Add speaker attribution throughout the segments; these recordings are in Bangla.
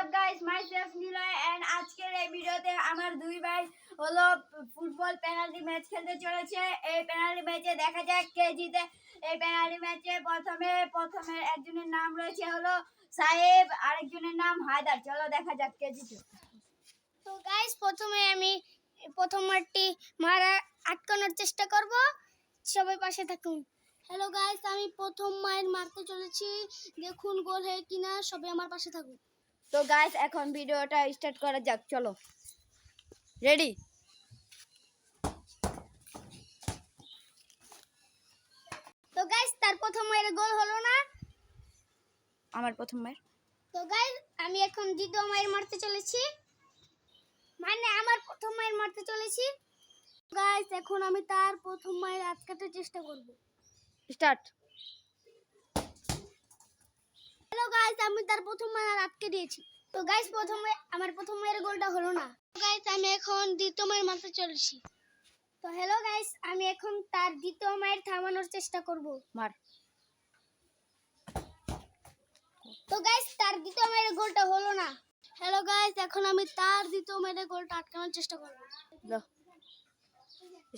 Speaker 1: up guys, myself Nilay and আজকের এই ভিডিওতে আমার দুই ভাই হলো ফুটবল পেনাল্টি ম্যাচ খেলতে চলেছে। এই পেনাল্টি ম্যাচে দেখা যাক কে জিতে। এই পেনাল্টি ম্যাচে প্রথমে একজনের নাম রয়েছে হলো সাহেব, আরেকজনের নাম হায়দার। চলো দেখা যাক কে জিতে।
Speaker 2: তো গাইস প্রথমে আমি প্রথমটি মারা আটকানোর চেষ্টা করব, সবাই পাশে থাকুন। হ্যালো গাইস, আমি প্রথম মায়ের মারতে চলেছি, দেখুন গোল হয় কিনা, সবাই আমার পাশে থাকুন।
Speaker 1: তো গাইস এখন ভিডিওটা স্টার্ট করা যাক, চলো রেডি।
Speaker 2: তো গাইস তার প্রথম মায়ের গোল হলো না,
Speaker 1: আমার প্রথম মায়ের।
Speaker 2: তো গাইস আমি এখন দ্বিতীয় মায়ের মারতে চলেছি, মানে আমার প্রথম মায়ের মারতে চলেছি। গাইস এখন আমি তার প্রথম মায়ের আটকাতে চেষ্টা করব।
Speaker 1: স্টার্ট।
Speaker 2: হ্যালো গাইস, আমি তার প্রথম মায়ের আটকে দিয়েছি। তো গাইস আমার প্রথম মায়ের গোলটা হলো না। গাইস আমি এখন দ্বিতীয় মায়ের মারতে চলেছি। তো হ্যালো গাইস, আমি এখন তার দ্বিতীয় মায়ের থামানোর চেষ্টা করব।
Speaker 1: মার।
Speaker 2: তো গাইস তার দ্বিতীয় মায়ের গোলটা হলো না। হ্যালো গাইস, এখন আমি তার দ্বিতীয় মায়ের গোলটা আটকানোর চেষ্টা করব।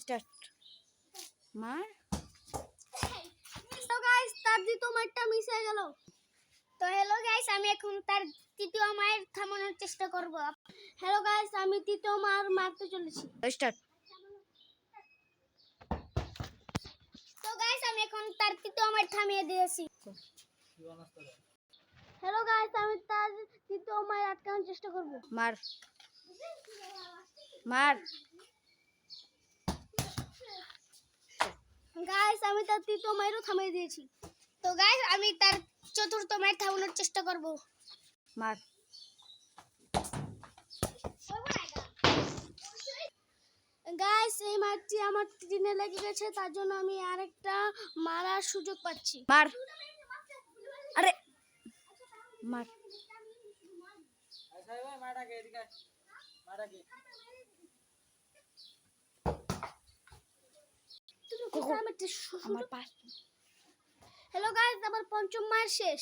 Speaker 1: স্টার্ট। মার।
Speaker 2: তো গাইস তার দ্বিতীয় মারটা মিস হয়ে গেল। তো হ্যালো গাইস, আমি এখন তার তৃতীয় মায়ের থামানোর চেষ্টা করব। হ্যালো গাইস, আমি তৃতীয় মার মারতে চলেছি।
Speaker 1: স্টার্ট।
Speaker 2: তো গাইস আমি এখন তার তৃতীয় মার থামিয়ে দিয়েছি। হ্যালো গাইস, আমি তার তৃতীয় মার আটকানোর চেষ্টা করব।
Speaker 1: মার। মার।
Speaker 2: গাইস আমি তার তৃতীয় মারও থামিয়ে দিয়েছি। তো গাইস আমি তার চতুর্থ মার থামানোর চেষ্টা করব।
Speaker 1: মার।
Speaker 2: গাইস এই মারটি আমার টিনে লেগে গেছে, তার জন্য আমি আরেকটা মারার সুযোগ পাচ্ছি।
Speaker 1: মার। আরে মার। আমার পাশ।
Speaker 2: হ্যালো গাইস, আমার পঞ্চম মার শেষ।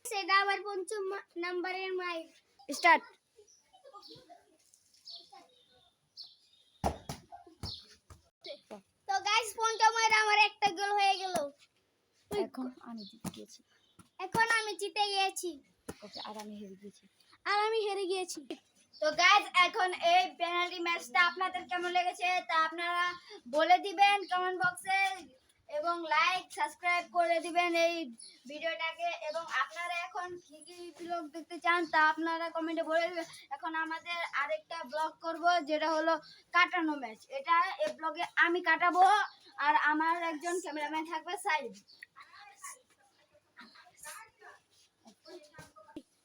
Speaker 2: সেটা আমার পঞ্চম নাম্বারের মার।
Speaker 1: স্টার্ট।
Speaker 2: তো গাইস পঞ্চম মার আমার একটা গোল হয়ে গেল।
Speaker 1: এখন আমি জিতে গেছি।
Speaker 2: এখন আমি জিতে গিয়েছি।
Speaker 1: ওকে, আর আমি হেরে গেছি।
Speaker 2: তো
Speaker 1: গাইস এখন এই পেনাল্টি ম্যাচটা আপনাদের কেমন লেগেছে তা আপনারা বলে দিবেন কমেন্ট বক্সে, এবং লাইক সাবস্ক্রাইব করে দিবেন এই ভিডিওটাকে। এবং আপনারা এখন কি কি ব্লগ দেখতে চান তা আপনারা কমেন্টে বলে দিবেন। এখন আমাদের আরেকটা ব্লগ করব, যেটা হলো কাটানো ম্যাচ। এটা এই ব্লগে আমি কাটাবো, আর আমার একজন ক্যামেরাম্যান থাকবে সাইড।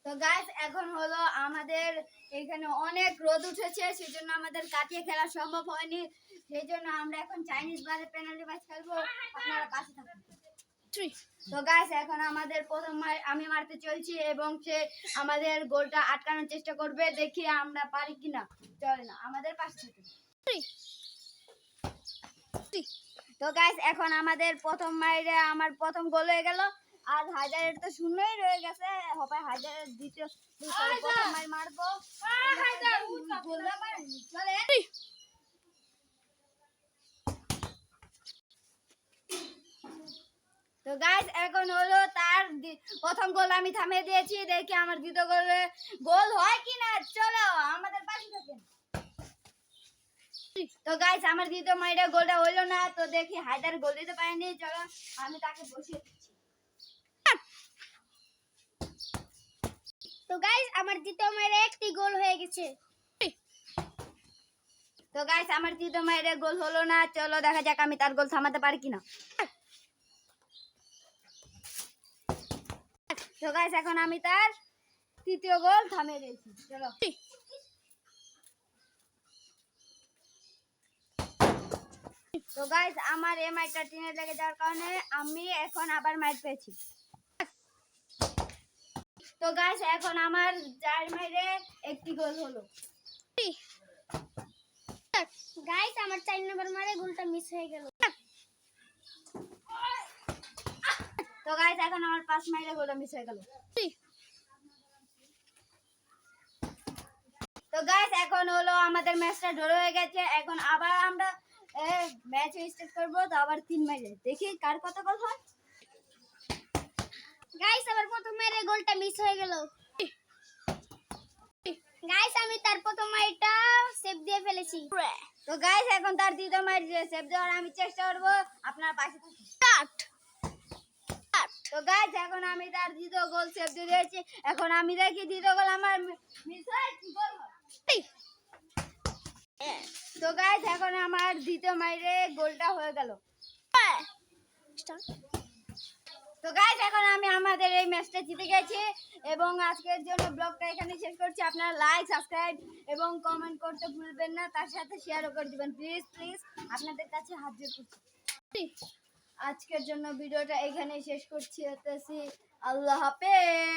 Speaker 1: তো গাইস এখন হলো আমাদের এখানে অনেক রোদ উঠেছে, সেজন্য আমাদের কাটিয়ে খেলা সম্ভব হয়নি। সেই জন্য আমরা এখন চাইনিজ বারে পেনাল্টি ম্যাচ খেলবো, আপনারা পাশে থাকুন। তো গাইস এখন আমাদের প্রথম আমি মারতে চলছি, এবং সে আমাদের গোলটা আটকানোর চেষ্টা করবে, দেখি আমরা পারি কিনা। চলে না, আমাদের পাশে থাকুন। তো গাইস এখন আমাদের প্রথম মাইরে আমার প্রথম গোল হয়ে গেল, আর হায়দারের তো শূন্যই রয়ে গেছে। হবে হায়দারের দ্বিতীয় প্রথম মার মারবো। চলে। তো গাইস এখন হলো তার প্রথম গোল আমি থামিয়ে দিয়েছি, দেখি আমার দ্বিতীয় গোল হয় কিনা। চলো আমাদের পাশে থাকেন। তো গাইস আমার দ্বিতীয় মাইরে গোলটা হইলো না, তো দেখি হায়দার গোল দিতে পারেনি। চলো আমি তাকে বসিয়ে দিচ্ছি।
Speaker 2: তো গাইস আমার দ্বিতীয় মাইরে একটি গোল হয়ে গেছে।
Speaker 1: তো গাইস আমার দ্বিতীয় মাইরে গোল হলো না, চলো দেখা যাক আমি তার গোল থামাতে পারি কিনা। তো গাইস এখন আমি তার তৃতীয় গোল থামিয়ে দিয়েছি। চলো। তো গাইস আমার এই মাইরটা টিনে লেগে যাওয়ার কারণে আমি এখন আবার মাইর পেয়েছি। তো গাইস এখন আমার চার মাইরে একটি গোল হলো।
Speaker 2: গাইস আমার 4 নম্বর মারে গোলটা মিস হয়ে গেল।
Speaker 1: তো গাইস এখন আমার 5 মাইরে গোলটা মিস হয়ে গেল। তো গাইস এখন হলো আমাদের ম্যাচটা ড্র হয়ে গেছে। এখন আবার আমরা ম্যাচ স্টার্ট করব। তো আবার 3 ম্যাচে দেখি কার কত গোল হয়।
Speaker 2: গাইস আমার প্রথম মেরে গোলটা মিস হয়ে গেল। গাইস আমি তার প্রথম মাইরটা সেভ দিয়ে ফেলেছি।
Speaker 1: তো গাইস এখন তার দ্বিতীয় ম্যাচ সেভ দেওয়ার আমি চেষ্টা করব। আপনার পাশে থাকুন।
Speaker 2: স্টার্ট।
Speaker 1: তো গাইস এখন আমি তার দ্বিতীয় গোল সেভ দিয়ে দিয়েছি। এখন আমি দেখি দ্বিতীয় গোল আমার মিস হয় কি গোল হয়। তো গাইস এখন আমার দ্বিতীয় মাইরে গোলটা হয়ে গেল। তো গাইস এখন আমি আমাদের এই ম্যাচটা জিতে গেছি এবং আজকের জন্য ব্লগটা এখানে শেষ করছি। আপনারা লাইক সাবস্ক্রাইব এবং কমেন্ট করতে ভুলবেন না, তার সাথে শেয়ারও করে দিবেন প্লিজ প্লিজ, আপনাদের কাছে হাত জোড় করছি। আজকের জন্য ভিডিওটা এখানে শেষ করছি। আল্লাহ হাফেজ।